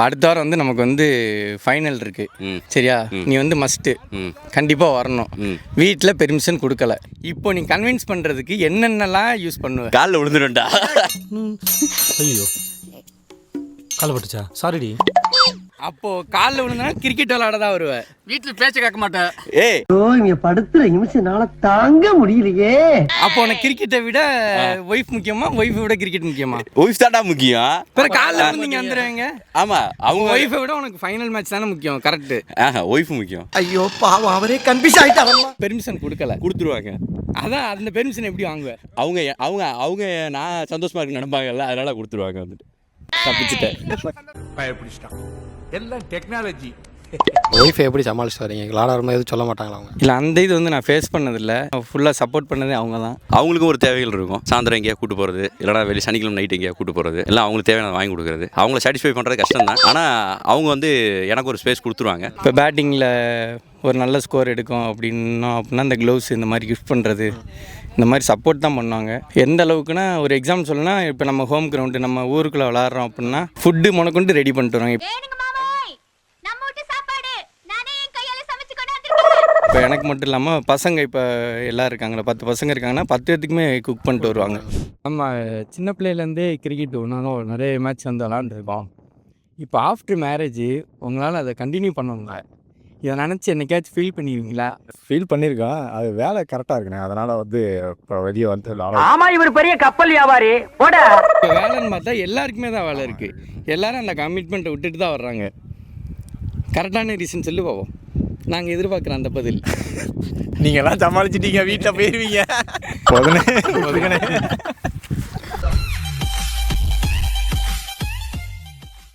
அடுத்த வாரம் வந்து நமக்கு வந்து ஃபைனல் இருக்கு. சரியா, நீ வந்து மஸ்ட்டு கண்டிப்பாக வரணும். வீட்டில் பெர்மிஷன் கொடுக்கல. இப்போ நீ கன்வின்ஸ் பண்ணுறதுக்கு என்னென்னலாம் யூஸ் பண்ணுவ? காலில் விழுந்துடும்டா. ஐயோ கால் பட்டுச்சா, சாரிடி. அப்போது காலில் விழுந்தா கிரிக்கெட் விளையாட தான் வருவேன். வீட்டில் பேச்ச கேட்க மாட்டேன். ஏய் இங்க படுத்துற நிமிஷம்னால தாங்க முடியலையே. அப்போ உனக்கு கிரிக்கெட்டை விட ஒய்ஃப் முக்கியமா, ஒய்ஃபை விட கிரிக்கெட் முக்கியமா? ஒய்ஃப் தான்டா முக்கியம். பிற காலில் வந்து நீங்கள் வந்துடுவீங்க. ஆமாம், அவங்க ஒய்ஃபை விட உனக்கு ஃபைனல் மேட்ச் தானே முக்கியம். கரெக்டு. ஒய்ஃப் முக்கியம். ஐயோ பாவம், அவரே கன்ஃபியூஸ் ஆயிட்டாரம்மா. பெர்மிஷன் கொடுக்கல. கொடுத்துருவாங்க. அதான் அந்த பெர்மிஷன் எப்படி வாங்குவேன்? அவங்க அவங்க அவங்க நான் சந்தோஷமா இருக்கு நடப்பாங்கல்ல, அதனால கொடுத்துருவாங்க. வந்துட்டு தப்பிச்சுட்டேன். பயப்பிடிச்சிட்டான். எல்லாம் டெக்னாலஜி. ஒய்ஃபை எப்படி சமாளிச்சு வரீங்க? விளாடாமல் எதுவும் சொல்ல மாட்டாங்களா அவங்க? இல்லை, அந்த இது வந்து நான் ஃபேஸ் பண்ணதில்லை. ஃபுல்லாக சப்போர்ட் பண்ணதே அவங்க தான். அவங்களுக்கும் ஒரு தேவைகள் இருக்கும். சாயந்தரம் எங்கேயா கூட்டு போகிறது, இல்லைனா வெளியே சனிக்கிழமை நைட் எங்கேயா கூட்டு போகிறது, எல்லாம் அவங்களுக்கு தேவையான வாங்கி கொடுக்குறது. அவங்கள சாட்டிஸ்ஃபை பண்ணுறது கஷ்டம் தான். ஆனால் அவங்க வந்து எனக்கு ஒரு ஸ்பேஸ் கொடுத்துருவாங்க. இப்போ பேட்டிங்கில் ஒரு நல்ல ஸ்கோர் எடுக்கும் அப்படின்னா இந்த க்ளவுஸ் இந்த மாதிரி கிஃப்ட் பண்ணுறது, இந்த மாதிரி சப்போர்ட் தான் பண்ணுவாங்க. எந்த அளவுக்குன்னா, ஒரு எக்ஸாம்பிள் சொல்லணும்னா, இப்போ நம்ம ஹோம் கிரவுண்டு நம்ம ஊருக்குள்ளே விளாட்றோம் அப்படின்னா ஃபுட்டு முனக்கொண்டு ரெடி பண்ணிட்டு வருவாங்க. இப்போ எனக்கு மட்டும் இல்லாமல் பசங்க இப்போ எல்லாம் இருக்காங்களா, 10 பசங்க இருக்காங்கன்னா 10 பேத்துக்குமே குக் பண்ணிட்டு வருவாங்க. நம்ம சின்ன பிள்ளையிலேருந்தே கிரிக்கெட் ஒன்றாலும் நிறைய மேட்ச் வந்து விளாண்டுருக்கோம். இப்போ ஆஃப்டர் மேரேஜ் உங்களால் அதை கண்டினியூ பண்ணுவாங்க. இதை நினச்சி என்னைக்காச்சும் ஃபீல் பண்ணிடுவீங்களா? ஃபீல் பண்ணியிருக்கேன். அது வேலை கரெக்டாக இருக்குண்ணே, அதனால் வந்து இப்போ வெளியே வந்து ஆமா, இவர் பெரிய கப்பல் வியாபாரி போட. இப்போ வேலைன்னு பார்த்தா எல்லாருக்குமே தான் வேலை இருக்குது. எல்லோரும் அந்த கமிட்மெண்ட்டை விட்டுட்டு தான் வர்றாங்க. கரெக்டான ரீசன் சொல்லி போவோம். நாங்கள் எதிர்பார்க்குற அந்த பதில் நீங்கள்லாம் சமாளிச்சிட்டீங்க, வீட்டில் போயிடுவீங்க.